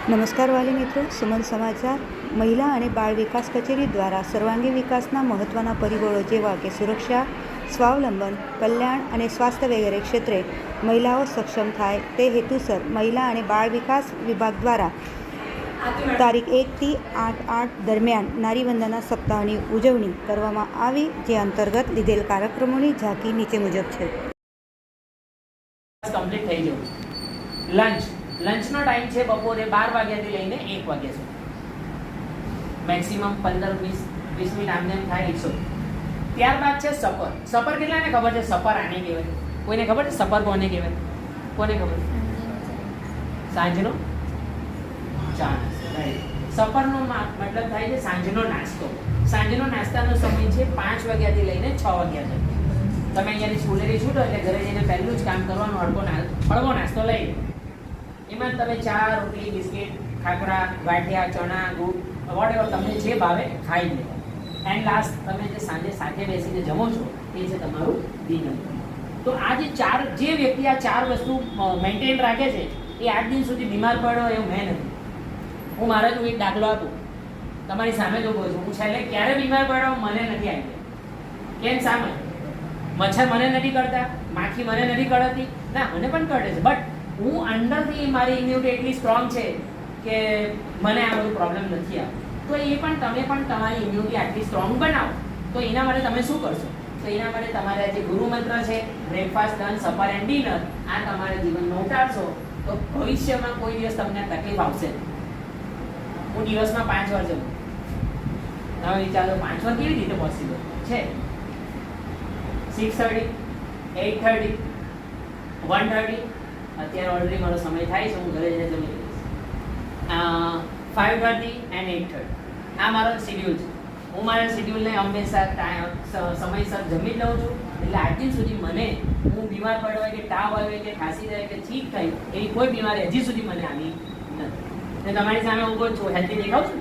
નમસ્કાર વાલી મિત્રો, સુમન સમાચાર. મહિલા અને બાળ વિકાસ કચેરી દ્વારા સર્વાંગી વિકાસના મહત્ત્વના પરિબળો જેવા કે સુરક્ષા, સ્વાવલંબન, કલ્યાણ અને સ્વાસ્થ્ય વગેરે ક્ષેત્રે મહિલાઓ સક્ષમ થાય તે હેતુસર મહિલા અને બાળ વિકાસ વિભાગ દ્વારા તારીખ 1 થી 8/8 દરમિયાન નારીવંદના સપ્તાહની ઉજવણી કરવામાં આવી, જે અંતર્ગત લીધેલ કાર્યક્રમોની ઝાંખી નીચે મુજબ છે. કમ્પ્લીટ થઈ જવું. લંચનો ટાઈમ છે બપોરે 12 વાગ્યાથી લઈને 1 વાગ્યા સુધી. મેક્સિમમ 15-20 મિનિટ આમને એમ થાય 100. ત્યારબાદ છે સપર. સપર કેટલાને ખબર છે? સપર આને કહેવાય. કોઈને ખબર છે સપર કોને કહેવાય? કોને ખબર? સાંજનો ચા. સપરનો મતલબ થાય છે સાંજનો નાસ્તો. સાંજનો નાસ્તાનો સમય છે 5 વાગ્યાથી લઈને 6 વાગ્યા સુધી. તમે અહીંયાથી સ્કૂલેથી છૂટો એટલે ઘરે જઈને પહેલું જ કામ કરવાનું, હળવો નાસ્તો લઈ લો. એમાં તમે ચા, રોટલી, બિસ્કિટ, ખાખરા, ગાંઠિયા, ચણા, દૂધ, વોટેવર તમને જે ભાવે ખાઈ લે. એન્ડ લાસ્ટ તમે જે સાંજે સાથે બેસીને જમો છો એ છે તમારું ડિનર. તો આ જે વ્યક્તિ આ 4 વસ્તુ મેન્ટેન રાખે છે એ આજ દિન સુધી બીમાર પડ્યો એવું મેં નથી. હું મારા જો એક દાખલો આપું, તમારી સામે જો બોલું છું, હું છેલ્લે ક્યારે બીમાર પડ્યો મને નથી આવી. કેમ? સામે મચ્છર મને નથી કરતા, માખી મને નથી કરતી, ના મને પણ કરડે છે, બટ હું અંદરથી મારી ઇમ્યુનિટી એટલી સ્ટ્રોંગ છે કે મને આ બધું પ્રોબ્લેમ નથી આવતો. તો એ પણ તમે પણ તમારી ઇમ્યુનિટી આટલી સ્ટ્રોંગ બનાવો. તો એના માટે તમે શું કરશો? તો એના માટે તમારે જે ગુરુ મંત્ર છે, breakfast, lunch, supper and dinner, આ તમારા જીવનમાં ઉતારશો તો ભવિષ્યમાં કોઈ દિવસ તમને તકલીફ આવશે. હું દિવસમાં 5 વાર જમું. તમે વિચારો 5 વાર કેવી રીતે પોસિબલ છે? 6:30, 8:30, 1:30. અત્યારે ઓલરેડી મારો સમય થાય છે, હું ઘરે જઈને જમી લઈશ. 5:30 and 8:30 આ મારો શેડ્યુલ છે. હું મારા શેડ્યુલને હંમેશા સમયસર જમી લઉં છું. એટલે આજ દિન સુધી મને હું બીમાર પડ્યો હોય કે તાવ આવ્યો કે ખાંસી થાય કે ઠીક થાય એવી કોઈ બીમારી હજી સુધી મને આવી નથી. ને તમારી સામે ઊભો છું, હેલ્ધી દેખાવ છું.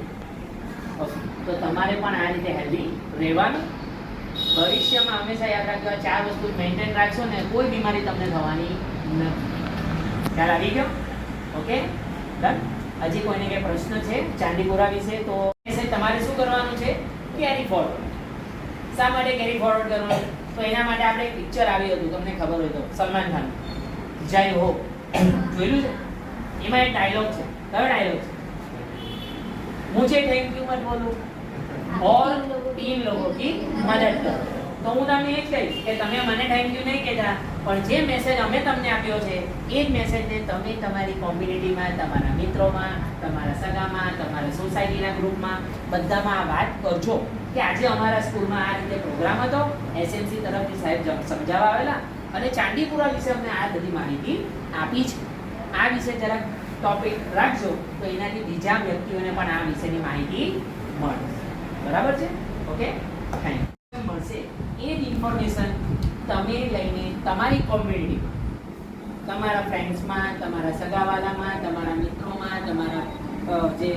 તો તમારે પણ આ રીતે હેલ્ધી રહેવાનું. ભવિષ્યમાં હંમેશા યાદ રાખજો, 4 વસ્તુ મેન્ટેન રાખશો ને કોઈ બીમારી તમને થવાની નથી. ખ્યાલ આવી ગયો? Okay, done. હજી કોઈને કઈ પ્રશ્ન છે ચાંદીપુરા વિશે? તો તમારે શું કરવાનું છે? Carry forward. શા માટે કેરી ફોરવર્ડ કરવાનું? તો એના માટે આપણે એક પિક્ચર આવ્યું હતું, તમને ખબર હોય તો, સલમાન ખાન, જય હો. જોયેલું છે? એમાં એક ડાયલોગ છે. કયો ડાયલોગ છે? મુझे थैंक यू मत बोलो और 3 लोगों की मदद करो. તો હું તમને એ જ કહીશ કે તમે મને થેન્ક યુ નહીં કહેતા, પણ જે મેસેજ અમે તમને આપ્યો છે એ જ મેસેજને તમે તમારી કોમ્યુનિટીમાં, તમારા મિત્રોમાં, તમારા સગામાં, તમારા સોસાયટીના ગ્રુપમાં બધામાં આ વાત કરજો કે આજે અમારા સ્કૂલમાં આ રીતે પ્રોગ્રામ હતો, એસએમસી તરફથી સાહેબ સમજાવવા આવેલા અને ચાંદીપુરા વિશે અમને આ બધી માહિતી આપી છે. આ વિશે જરાક ટોપિક રાખજો તો એનાથી બીજા વ્યક્તિઓને પણ આ વિશેની માહિતી મળશે. બરાબર છે? Okay, thank you. મળશે એ જ ઇન્ફોર્મેશન તમે લઈને તમારી કોમ્યુનિટીમાં, તમારા ફ્રેન્ડ્સમાં, તમારા સગાવાલામાં, તમારા મિત્રોમાં, તમારા જે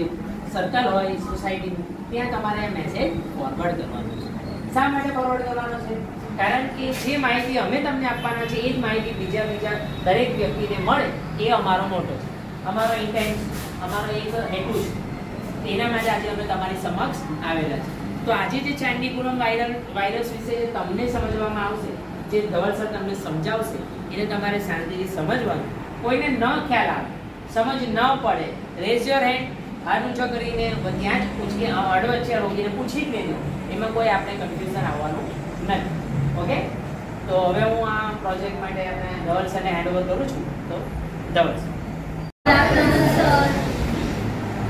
સર્કલ હોય સોસાયટીનું, ત્યાં તમારે આ મેસેજ ફોરવર્ડ કરવાનો છે. શા માટે ફોરવર્ડ કરવાનો છે? કારણ કે જે માહિતી અમે તમને આપવાના છે એ જ માહિતી બીજા દરેક વ્યક્તિને મળે એ અમારો મોટો છે, અમારો ઇન્ટેન્સ, અમારો એક હેતુ છે. એના માટે આજે અમે તમારી સમક્ષ આવેલા છે. તો આજે જે ચાંદીપુરમ વાયરસ વિશે તમને સમજવામાં આવશે, જે ધવલ સર તમને સમજાવશે, એને તમારે શાંતિથી સમજવાનું. કોઈને ન ખ્યાલ આવે, સમજ ન પડે, રેઝ યોર હેન્ડ, હાથ ઊંચો કરીને ત્યાં જ પૂછીએ, અડવચ્ચે રોકીને પૂછી જ લેજો. એમાં કોઈ આપણે કન્ફ્યુઝન આવવાનું નથી. ઓકે, તો હવે હું આ પ્રોજેક્ટ માટે આપણે ધવલ સરને હેન્ડ ઓવર કરું છું. તો ધવલ સર,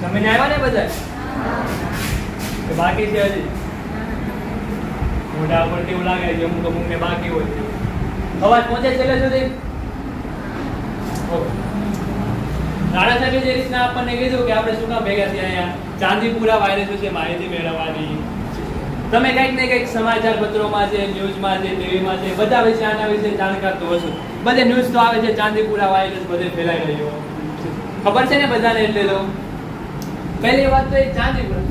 તમે આવ્યા ને બધા? બાકી છે હજી મોઢા પરથી એવું લાગે છે અમુક અમુકને બાકી હોય છે. અવાજ પહોંચે છેલ્લે સુધી? રાણા સાહેબે જે રીતના આપણને કીધું કે આપણે શું કામ ભેગા થયા અહીંયા ચાંદીપુરા વાયરસ વિશે માહિતી મેળવવાની. તમે કંઈક ને કંઈક સમાચાર પત્રોમાં છે, ન્યૂઝમાં છે, ટીવીમાં છે, બધા વિશે આના વિશે જાણકાર તો હશો. બધે ન્યૂઝ તો આવે છે ચાંદીપુરા વાયરસ બધે ફેલાઈ રહ્યો, ખબર છે ને બધાને? એટલે તો પહેલી વાત તો એ ચાંદીપુરા.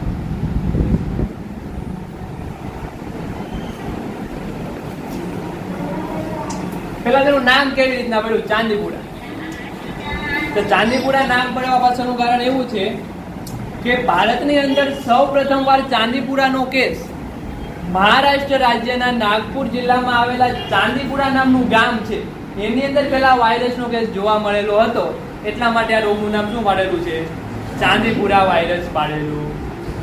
પેલા તેનું નામ કેવી રીતના પડ્યું? ચાંદીપુરા. તો ચાંદીપુરા નામ પડવા પાછળનું કારણ એવું છે કે ભારતની અંદર સૌ પ્રથમવાર ચાંદીપુરાનો કેસ મહારાષ્ટ્ર રાજ્યના નાગપુર જિલ્લામાં આવેલા ચાંદીપુરા નામનું ગામ છે એની અંદર પેલા વાયરસનો કેસ જોવા મળેલો હતો. એટલા માટે આ રોગનું નામ શું પાડેલું છે? ચાંદીપુરા વાયરસ પાડેલું.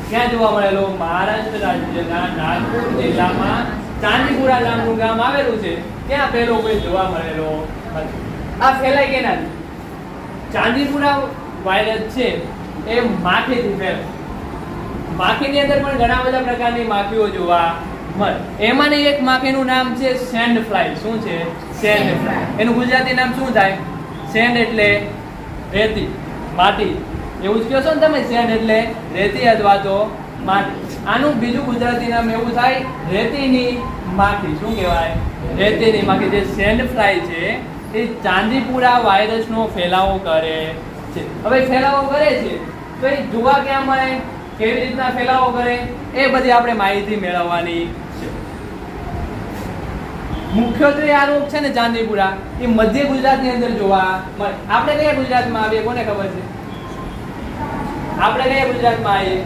ક્યાં જોવા મળેલો? મહારાષ્ટ્ર રાજ્યના નાગપુર જિલ્લામાં ચાંદીપુરા નામનું ગામ આવેલું છે ત્યાં પહેલો કોઈ જોવા મળેલો હતો. આ ફેલાય કેનાથી? ચાંદીપુરા વાયરસ છે એ માખીથી ફેલાય. માખીની અંદર પણ ઘણા બધા પ્રકારની માખીઓ જોવા મળે. એમાંની એક માખીનું નામ છે સેન્ડ ફ્લાય. શું છે? Send fly. એનું ગુજરાતી નામ શું થાય? સેન્ડ એટલે રેતી, માટી. એવું જ કહો છો ને તમે, સેન્ડ એટલે રેતી અથવા તો માટી. આનું બીજું ગુજરાતી નામ એવું થાય રેતીની માખી. શું કહેવાય? રેતીની માખી. જે સેન્ડ ફ્લાય છે એ ચાંદીપુરા વાયરસનો ફેલાવો કરે છે. હવે ફેલાવો કરે છે તો એ જોવા ક્યાં મળે, કેવી રીતના ફેલાવો કરે, એ બધી આપણે માહિતી મેળવવાની છે. મુખ્યત્વે આ રોગ છે ને ચાંદીપુરા એ મધ્ય ગુજરાતની અંદર જોવા મળે. આપણે કયા ગુજરાતમાં આવીએ કોને ખબર છે? આપણે કયા ગુજરાતમાં આવીએ?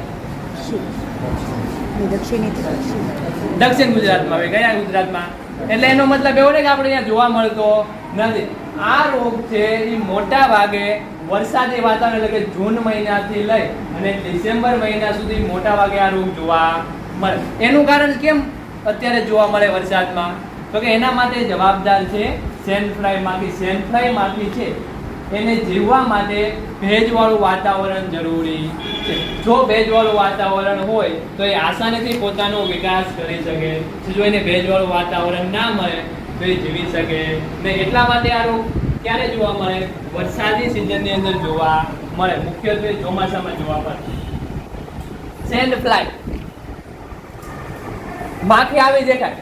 દક્ષિણ ગુજરાતમાં આવે. કયા ગુજરાતમાં? એટલે એનો મતલબ એવો ને કે આપણે અહીંયા જોવા મળતો નથી. આ રોગ છે એ મોટા ભાગે વરસાદી વાતાવરણ એટલે કે જૂન મહિનાથી લઈ અને ડિસેમ્બર મહિના સુધી મોટા ભાગે આ રોગ જોવા મળે. એનું કારણ કેમ અત્યારે જોવા મળે વરસાદમાં? તો કે એના માટે જવાબદાર છે સેન્ડ ફ્લાય માખી. સેન્ડ ફ્લાય માખી છે એને જીવવા માટે ભેજવાળું વાતાવરણ જરૂરી છે. જો ભેજવાળું વાતાવરણ હોય તો એ આસાનીથી પોતાનો વિકાસ કરી શકે. જો એને ભેજવાળું વાતાવરણ ના મળે તો એ જીવી શકે ને. એટલા માટે આ રોગ ક્યારે જોવા મળે? વરસાદી સિઝનની અંદર જોવા મળે. મુખ્યત્વે ચોમાસામાં જોવા મળે. સેન્ડ ફ્લાય માખી આવી દેખાય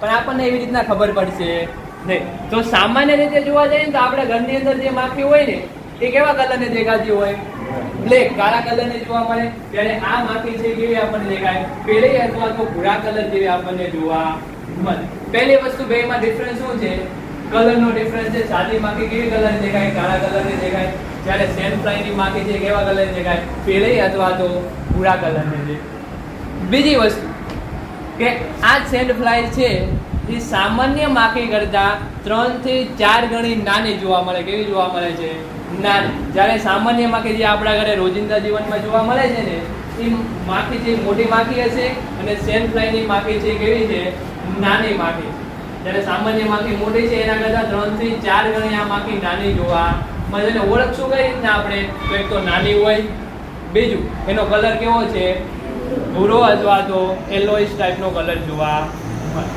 પણ આપણને એવી રીતના ખબર પડશે નહીં. તો સામાન્ય રીતે જોવા જઈએ તો આપણે ઘરની અંદર જે માખી હોય ને એ કેવા કલરની દેખાતી હોય? બ્લેક, કાળા કલરની જોવા મળે. ત્યારે આ માખી છે કેવી આપણને દેખાય? પીળી અથવા તો ભૂરા કલર જેવી આપણને જોવા મળે. પહેલી વસ્તુ બેમાં ડિફરન્સ શું છે? કલરનો ડિફરન્સ છે. સાદી માખી કેવી કલરની દેખાય? કાળા કલરની દેખાય. જ્યારે સેન્ડ ફ્લાયની માખી છે કેવા કલરની દેખાય? પીળી અથવા તો ભૂરા કલરની દેખાય. બીજી વસ્તુ કે આ સેન્ડ ફ્લાય છે એ સામાન્ય માખી કરતા 3 થી 4 ગણી નાની જોવા મળે. કેવી જોવા મળે છે? નાની. જ્યારે સામાન્ય માખી જે આપણા ઘરે રોજિંદા જીવનમાં જોવા મળે છે ને એ માખી છે મોટી માખી હશે અને સેન્ડ ફ્લાયની માખી છે કેવી છે? નાની માખી. જ્યારે સામાન્ય માખી મોટી છે એના કરતા 3 થી 4 ગણી આ માખી નાની જોવા મળે. એને ઓળખશું કઈ રીતના આપણે? તો એક તો નાની હોય, બીજું એનો કલર કેવો છે? ભૂરો અથવા તો યલોઇશ ટાઈપનો કલર જોવા મળે.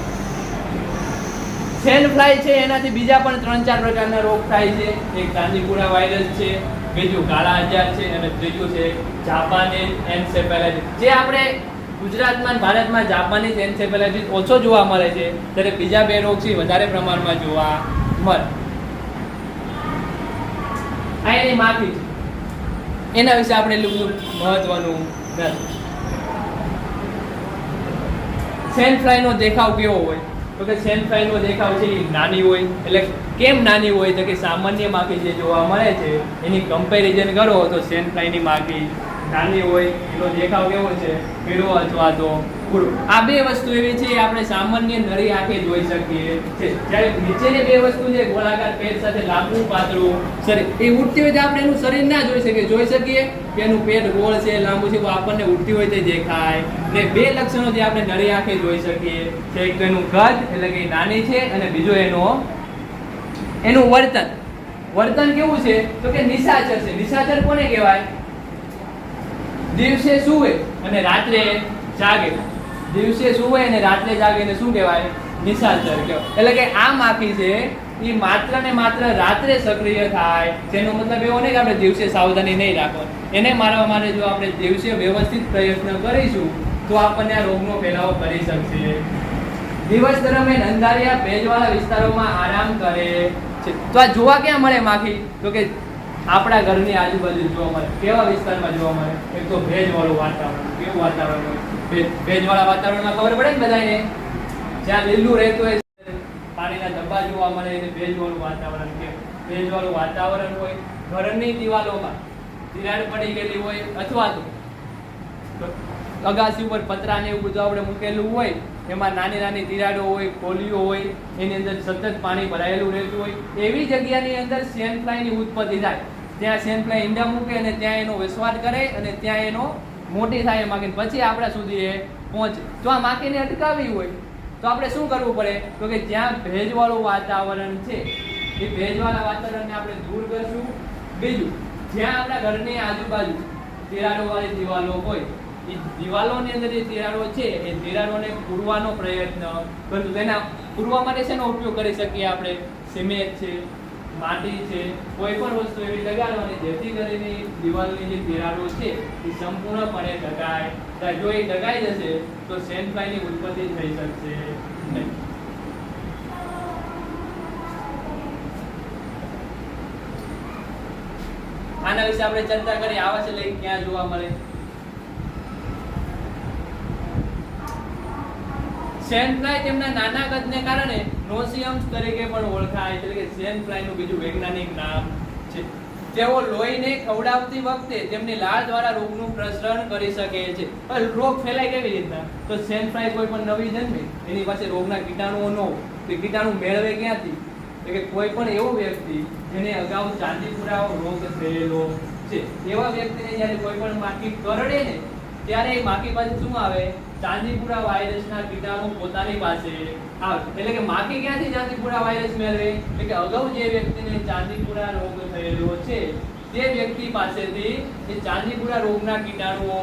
સેન્ડ ફ્લાય છે એનાથી બીજા પણ 3-4 પ્રકારના રોગ થાય છે. એક ચાંદીપુરા વાયરસ છે, બીજું કાળા આજાર છે અને ત્રીજું છે જાપાનીઝ એન્સેફેલાઇટિસ. જે આપણે ગુજરાતમાં ભારતમાં જાપાનીઝ એન્સેફેલાઇટિસ ઓછો જોવા મળે છે ત્યારે બીજા 2 રોગ છે વધારે પ્રમાણમાં જોવા મળે. આ એની માખી છે. એના વિશે આપણે એટલું મહત્વનું નથી. સેન્ડ ફ્લાયનો દેખાવ કેવો હોય? તો કે સેન્ડ ફ્લાયનો દેખાવ છે એ નાની હોય. એટલે કેમ નાની હોય? તો કે સામાન્ય માખી જે જોવા મળે છે એની કમ્પેરિઝન કરો તો સેન્ડ ફ્લાયની માખી નાની હોય. એનો દેખાવ કેવો છે? પીળો અથવા તો ભૂરો. આ 2 વસ્તુ એવી છે આપણે સામાન્ય નરી આંખે જોઈ શકીએ છે. જ્યારે નીચેની 2 વસ્તુ છે ગોળાકાર પેટ સાથે લાંબુ પાતળું શરીર, એ ઉડતી હોય તો આપણે એનું શરીર ના જોઈ શકીએ. જોઈ શકીએ કે એનું પેટ ગોળ છે, લાંબુ છે, તો આપણને ઉડતી હોય તે દેખાય. ને 2 લક્ષણો જે આપણે નરી આંખે જોઈ શકીએ છે, એક તો એનું કદ એટલે કે નાની છે અને બીજો એનું વર્તન. વર્તન કેવું છે? તો કે નિશાચર છે. નિશાચર કોને કહેવાય? દિવસે સૂવે અને રાત્રે જાગે. દિવસે સૂવે અને રાત્રે જાગે ને શું કહેવાય? નિશાચર કહેવાય. એટલે કે આ માખી છે એ માત્ર ને માત્ર રાત્રે સક્રિય થાય. તેનો મતલબ એવો નહીં કે આપણે દિવસે સાવધાની નહીં રાખવાની. એને મારવા માટે જો આપણે દિવસે વ્યવસ્થિત પ્રયત્ન કરીશું તો આપણને આ રોગનો ફેલાવો કરી શકશે. દિવસ દરમિયાન અંધારિયા ભેજવાળા વિસ્તારોમાં આરામ કરે છે. તો આ જોવા ક્યાં મળે માખી? તો કે આપણા ઘરની આજુબાજુ જોવા મળે. કેવા વિસ્તારમાં જોવા મળે? એક તો ભેજવાળું વાતાવરણ. કેવું વાતાવરણ હોય? ભેજવાળા વાતાવરણમાં ખબર પડે ને બધાને, જ્યાં લીલું રહેતું હોય, પાણીના ધબ્બા જોવા મળે એને ભેજવાળું વાતાવરણ કહેવાય. ભેજવાળું વાતાવરણ હોય, ઘરની દિવાલોમાં તિરાડ પડી ગયેલી હોય, અથવા તો અગાસી ઉપર પતરા ને એવું બધું આપણે મૂકેલું હોય, એમાં નાની નાની તિરાડો હોય, ખોલીઓ હોય, એની અંદર સતત પાણી ભરાયેલું રહેતું હોય, એવી જગ્યાની અંદર સેન ફ્લાયની ઉત્પત્તિ થાય. ત્યાં સેન ફ્લાય ઈંડા મૂકે અને ત્યાં એનો વસવાટ કરે અને ત્યાં એનો મોટી થાય માખી, પછી આપણા સુધી એ પહોંચે. જો આ માખીને અટકાવવી હોય તો આપણે શું કરવું પડે? તો કે જ્યાં ભેજવાળું વાતાવરણ છે એ ભેજવાળા વાતાવરણને આપણે દૂર કરશું. બીજું, જ્યાં આપણા ઘરની આજુબાજુ તિરાડોવાળી દિવાલો હોય, એ દિવાલોની અંદર જે તિરાડો છે એ તિરાડોને પૂરવાનો પ્રયત્ન કરશું. તેના પૂરવા માટે શેનો ઉપયોગ કરી શકીએ આપણે? સિમેન્ટ છે, માટી છે, કોઈ પણ વસ્તુ એવી લગાડવાની જેથી કરીને દિવાલની જે તિરાડો છે એ સંપૂર્ણપણે ઢકાય. જો એ ઢકાઈ જશે તો સેન ફ્લાયની ઉત્પત્તિ થઈ શકશે નહીં. આના વિશે આપણે ચર્ચા કરી. આવા છે લઈ ક્યાં જોવા મળે? સેન ફ્લાય તેમના નાના કદને કારણે નોસિયમ્સ તરીકે પણ ઓળખાય, એટલે કે સેન ફ્લાયનું બીજું વૈજ્ઞાનિક નામ છે. તેઓ લોહીને ખવડાવતી વખતે તેમની લાળ દ્વારા રોગનું પ્રસરણ કરી શકે છે. રોગ ફેલાય કેવી રીતના? તો સેન ફ્લાય કોઈ પણ નવી જન્મે એની પાસે રોગના કીટાણુઓ ન હોય, તે કીટાણુ મેળવે ક્યાંથી? એટલે કે કોઈ પણ એવો વ્યક્તિ જેને અગાઉ ચાંદીપુરા રોગ થયેલો છે, એવા વ્યક્તિને જ્યારે કોઈ પણ માખી કરડે ને ત્યારે એ માખી પાસે શું આવે? ચાંદીપુરા વાયરસના કીટાણુ પોતાની પાસે આવે. એટલે કે માખી ક્યાંથી ચાંદીપુરા વાયરસ મેળવે? એટલે કે અગાઉ જે વ્યક્તિને ચાંદીપુરા રોગ થયેલો છે તે વ્યક્તિ પાસેથી એ ચાંદીપુરા રોગના કીટાણુઓ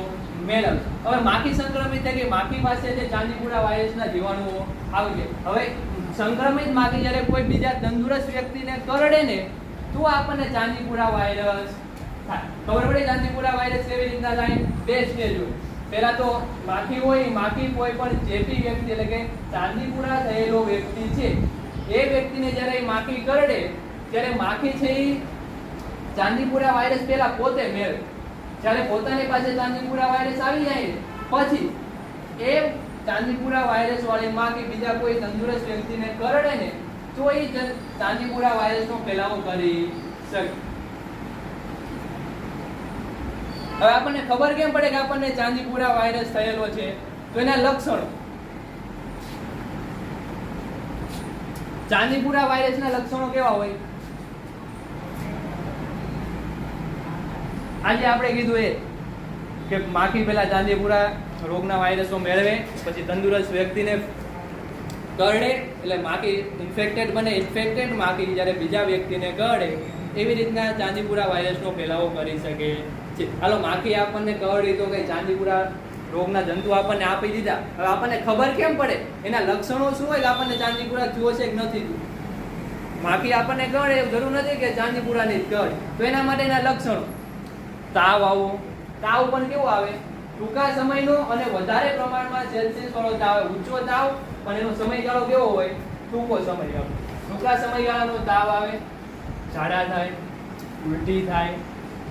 મેળવે. હવે માખી સંક્રમિત થાય કે માખી પાસે જે ચાંદીપુરા વાયરસના જીવાણુઓ આવી ગયા. હવે સંક્રમિત માખી જ્યારે કોઈ બીજા તંદુરસ્ત વ્યક્તિને કરડે ને તો આપણને ચાંદીપુરા વાયરસ થાય. ખબર પડે ચાંદીપુરા વાયરસ કેવી રીતના થાય? બે સ્ટેજ હોય. પહેલા તો માખી હોય, માખી કોઈ પણ ચેપી વ્યક્તિ એટલે કે ચાંદીપુરા થયેલો વ્યક્તિ છે એ વ્યક્તિને જ્યારે માખી કરડે ત્યારે માખી છે એ ચાંદીપુરા વાયરસ પહેલા પોતે મેળવે. જ્યારે પોતાની પાસે ચાંદીપુરા વાયરસ આવી જાય પછી એ ચાંદીપુરા વાયરસ વાળી માખી બીજા કોઈ તંદુરસ્ત વ્યક્તિને કરડે ને તો એ ચાંદીપુરા વાયરસનો ફેલાવો કરી શકે. હવે આપણને ખબર કેમ પડે કે આપણને ચાંદીપુરા વાયરસ થયેલો છે? તો એના લક્ષણો. ચાંદીપુરા વાયરસના લક્ષણો કેવા હોય? આજે આપણે કીધું એ કે માખી પહેલા ચાંદીપુરા રોગના વાયરસો મેળવે, પછી તંદુરસ્ત વ્યક્તિને કરડે એટલે માખી ઇન્ફેક્ટેડ બને. ઇન્ફેક્ટેડ માખી જ્યારે બીજા વ્યક્તિને કરડે એવી રીતના ચાંદીપુરા વાયરસનો ફેલાવો કરી શકે છે. હાલો, માખી આપણને કરડી તો કઈ ચાંદીપુરા રોગના જંતુ આપણને આપી દીધા. હવે આપણને ખબર કેમ પડે? એના લક્ષણો શું હોય કે આપણને ચાંદીપુરા થયો છે કે નથી થયું? માખી આપણને કરડે એવું જરૂર નથી કે ચાંદીપુરાની જ કરડે. તો એના માટેના લક્ષણો: તાવ આવવો. તાવ પણ કેવો આવે? ટૂંકા સમયનો અને વધારે પ્રમાણમાં સેલ્સિયસ વાળો તાવ. ઊંચો તાવ પણ એનો સમયગાળો કેવો હોય? ટૂંકો સમયગાળો. ટૂંકા સમયગાળાનો તાવ આવે, ઝાડા થાય, ઉલટી થાય,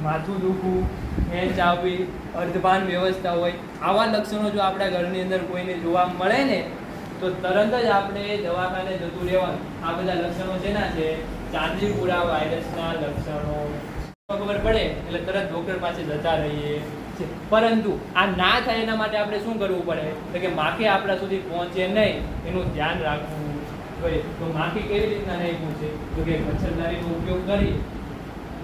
માથું દુખવું, ખેંચ આવવી, અર્ધભાન વ્યવસ્થા હોય. આવા લક્ષણો જો આપણા ઘરની અંદર કોઈને જોવા મળે ને તો તરત જ આપણે દવાખાને જતું રહેવાનું. આ બધા લક્ષણો જેના છે? ચાંદીપુરા વાયરસના લક્ષણો. ખબર પડે એટલે તરત ડોક્ટર પાસે જતા રહીએ છીએ. પરંતુ આ ના થાય એના માટે આપણે શું કરવું પડે? તો કે માખી આપણા સુધી પહોંચે નહીં એનું ધ્યાન રાખવું જોઈએ. તો માખી કેવી રીતના નહીં પહોંચે? તો કે મચ્છરદાનીનો ઉપયોગ કરી.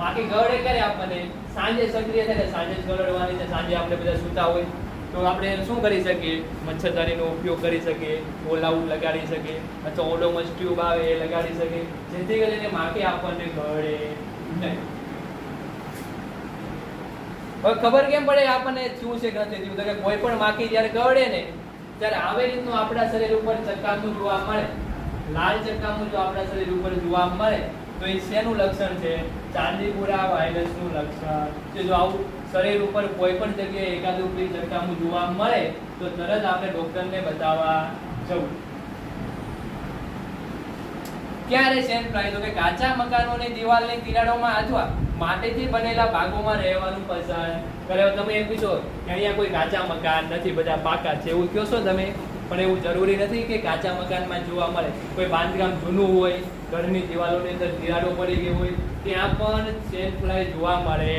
માખી ગળે કરે આપણને સાંજે સક્રિય થાય, સાંજે જ ગળવાની છે. સાંજે આપણે બધા સૂતા હોય તો આપણે શું કરી શકીએ? મચ્છરદાનીનો ઉપયોગ કરી શકીએ, ઓલ આઉટ લગાડી શકીએ, અથવા ઓડોમસ ટ્યુબ આવે એ લગાડી શકીએ, જેથી કરીને માખી આપણને ગળે નહીં. હવે ખબર કેમ પડે આપણને શું છે કે નથી થયું? તો કે કોઈ પણ માખી જ્યારે કરડે ને ત્યારે આવી રીતનું આપણા શરીર ઉપર ચકામું જોવા મળે, લાલ ચકામું જો આપણા શરીર ઉપર જોવા મળે તો એ શેનું લક્ષણ છે? ચાંદીપુરા વાયરસનું લક્ષણ છે. જો આવું શરીર ઉપર કોઈ પણ જગ્યાએ એકાદું ચકામું જોવા મળે તો તરત આપણે ડોક્ટરને બતાવવા જવું. ક્યારે સેન ફ્લાય? તો કે કાચા મકાનોની દિવાલની તિરાડોમાં અથવા માટીથી બનેલા ભાગોમાં રહેવાનું પસંદ કરે. તમે એમ પૂછો કે અહીંયા કોઈ કાચા મકાન નથી, બધા પાકા છે, એવું કહો છો તમે? પણ એવું જરૂરી નથી કે કાચા મકાનમાં જોવા મળે. કોઈ બાંધકામ જૂનું હોય, ઘરની દિવાલોની અંદર તિરાડો પડી ગઈ હોય, ત્યાં પણ સેન્ડ ફ્લાય જોવા મળે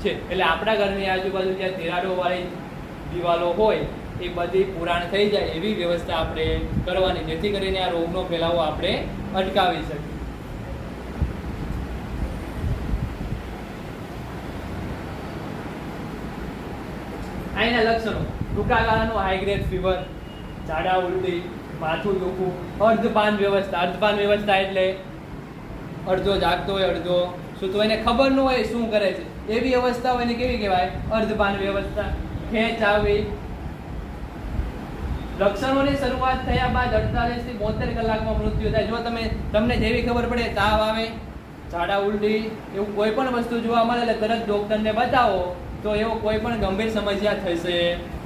છે. એટલે આપણા ઘરની આજુબાજુ જ્યાં તિરાડોવાળી દિવાલો હોય એ બધી પુરાણ થઈ જાય એવી વ્યવસ્થા આપણે કરવાની, જેથી કરીને આ રોગનો ફેલાવો આપણે અટકાવી શકીએ. અહીંના લક્ષણો: ટૂંકા ગાળાનો હાઈ ગ્રેડ ફીવર, ઝાડા ઉલટી, માથું દુખવું, અર્ધપાન વ્યવસ્થા. અર્ધપાન વ્યવસ્થા એટલે અડધો જાગતો હોય, અડધો સૂતો હોય, એને ખબર ન હોય શું કરે છે એવી અવસ્થા હોય ને કેવી કહેવાય? અર્ધપાન વ્યવસ્થા. ખેંચ આવી. લક્ષણોની શરૂઆત થયા બાદ 48 થી 72 કલાકમાં મૃત્યુ થાય. જો તમને જેવી ખબર પડે, તાવ આવે, ઝાડા ઉલટી, એવું કોઈ પણ વસ્તુ જોવા મળે એટલે તરત ડોક્ટરને બતાવો, તો એવો કોઈ પણ ગંભીર સમસ્યા થશે.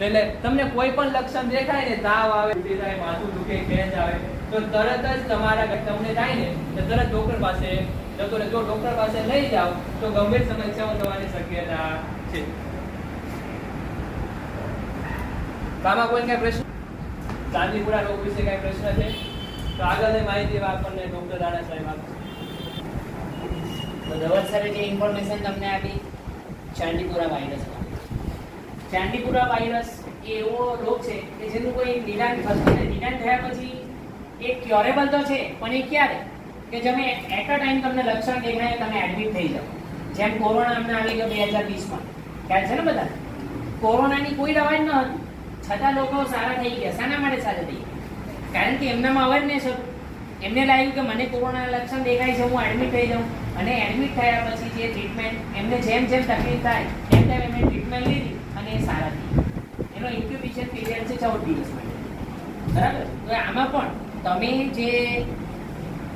એટલે તમને કોઈ પણ લક્ષણ દેખાય ને, તાવ આવે, ઉલટી થાય, માથું દુખે, ખેંચ આવે, તો તરત જ તમારા તમને થાય ને તો તરત ડોક્ટર પાસે જતો રહે. જો ડોક્ટર પાસે લઈ જાઓ તો ગંભીર સમસ્યાઓ થવાની શક્યતા છે. આમાં કોઈ કઈ પ્રશ્ન? ચાંદીપુરા રોગ વિશે કઈ પ્રશ્ન છે તો આગળની માહિતી આપણને ડોક્ટર રાણા સાહેબ આપશે. તો ધવલ સરે જે ઇન્ફોર્મેશન તમને આપી ચાંદીપુરા વાયરસ. ચાંદીપુરા વાયરસ એ એવો રોગ છે કે જેનું કોઈ નિદાન થતું નથી. નિદાન થયા પછી એ ક્યોરેબલ તો છે, પણ એ ક્યારે? કે તમે એટ અ ટાઈમ તમને લક્ષણ દેખાય, તમે એડમિટ થઈ જાઓ. જેમ કોરોના અમને આવી ગયો 2020માં, ખ્યાલ છે ને બધા? કોરોનાની કોઈ દવા જ ન હતી, છતાં લોકો સારા થઈ ગયા. શાના માટે સારા થઈ ગયા? કારણ કે એમનામાં અવેરનેસ હતું. એમને લાગ્યું કે મને કોરોનાના લક્ષણ દેખાય છે, હું એડમિટ થઈ જાઉં. અને એડમિટ થયા પછી જે ટ્રીટમેન્ટ એમને જેમ જેમ તકલીફ થાય એમ તેમ એમને ટ્રીટમેન્ટ લીધી અને એ સારા થઈ ગયા. એનો ઇન્ક્યુબેશન પીરિયડ છે 14 દિવસ માટે. બરાબર? તો આમાં પણ તમે જે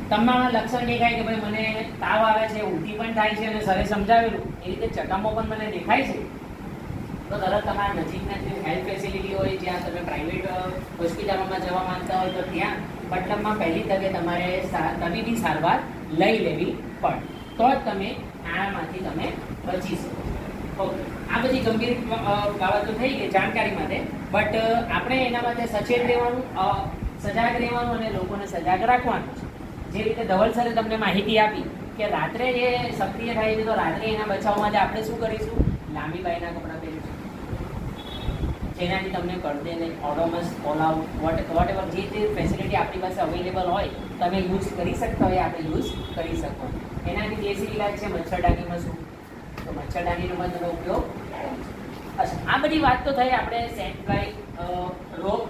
તમારા લક્ષણ દેખાય કે ભાઈ મને તાવ આવે છે, ઉલટી પણ થાય છે અને સરે સમજાવેલું એ રીતે ચકામો પણ મને દેખાય છે, તો તરત તમારા નજીકના જે હેલ્થ ફેસિલિટી હોય, જ્યાં તમે પ્રાઇવેટ હોસ્પિટલોમાં જવા માંગતા હોય, તો ત્યાં મતલબમાં પહેલી તકે તમારે તબીબી સારવાર લઈ લેવી પડે, તો જ તમે આનામાંથી તમે બચી શકો. ઓકે, આ બધી ગંભીર બાબતો થઈ ગઈ જાણકારી માટે. બટ આપણે એના માટે સચેત રહેવાનું, સજાગ રહેવાનું અને લોકોને સજાગ રાખવાનું છે. જે રીતે ધવલ સરે તમને માહિતી આપી કે રાત્રે જે સક્રિય થાય છે, તો રાત્રે એના બચાવ માટે આપણે શું કરીશું? લાંબી બાયના કપડાં પહેરીશું, જેનાથી તમને કરડે નહીં. ઓડોમસ, ઓલાઉટ, વોટ એવર જે ફેસિલિટી આપણી પાસે અવેલેબલ હોય, તમે યુઝ કરી શકતા હોય, આપણે યુઝ કરી શકો. એનાથી દેશી ઇલાજ છે મચ્છરદાનીમાં શું? તો મચ્છરદાનીનો બધો ઉપયોગ. અચ્છા, આ બધી વાત તો થઈ આપણે સેન્ટ ફ્લાય રોગ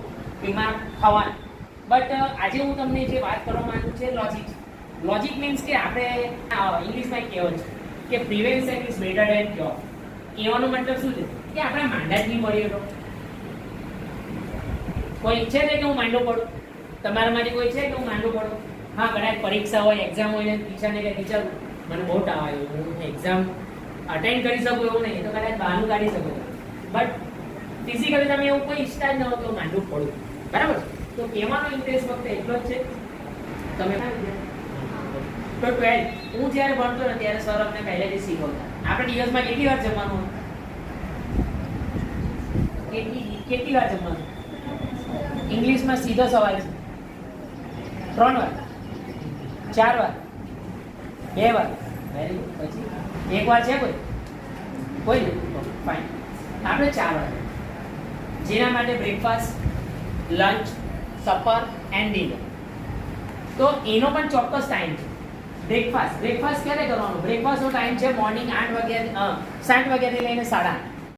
બીમાર થવાની. બટ આજે હું તમને જે વાત કરવા માંગુ છું લોજિક. લોજિક મીન્સ કે આપણે ઇંગ્લિશમાં એક કહેવત છે કે prevention is better than cure. કહેવાનો મતલબ શું છે કે આપણે માંદા જ નહીં પડીએ તો. કોઈ ઈચ્છે છે કે હું માંડો પડું? તમારામાંથી કોઈ છે કે હું માંડો પડું? હા, કદાચ પરીક્ષા હોય, એક્ઝામ હોય ને ટીચરને કે ટીચર મને બહુ તાવ આવ્યો, હું એક્ઝામ અટેન્ડ કરી શકું એવું નહીં, તો કદાચ બહારનું કાઢી શકો. બટ ફિઝિકલી તમે એવું કોઈ ઈચ્છતા જ ન હોય કે હું માંડું પડું. બરાબર? તો કહેવાનો ઇન્ટરેસ્ટ ફક્ત એટલો જ છે. તમે તો 12 હું જ્યારે ભણતો ને ત્યારે સર અમને પહેલેથી શીખવતા આપણે દિવસમાં કેટલી વાર જમવાનું, કેટલી વાર જમવાનું. ઇંગ્લિશમાં સીધો સવાલ છે 3 વાર, 4 વાર, 2 વાર. Very good. પછી 1 વાર છે કોઈ નહીં? ફાઇન. આપણે 4 વાર, જેના માટે breakfast, lunch, supper and dinner. તો એનો પણ ચોક્કસ ટાઈમ છે. બ્રેકફાસ્ટ ક્યારે કરવાનો? બ્રેકફાસ્ટનો ટાઈમ છે મોર્નિંગ 8 વાગ્યાથી 7 વાગ્યાથી લઈને 8:30.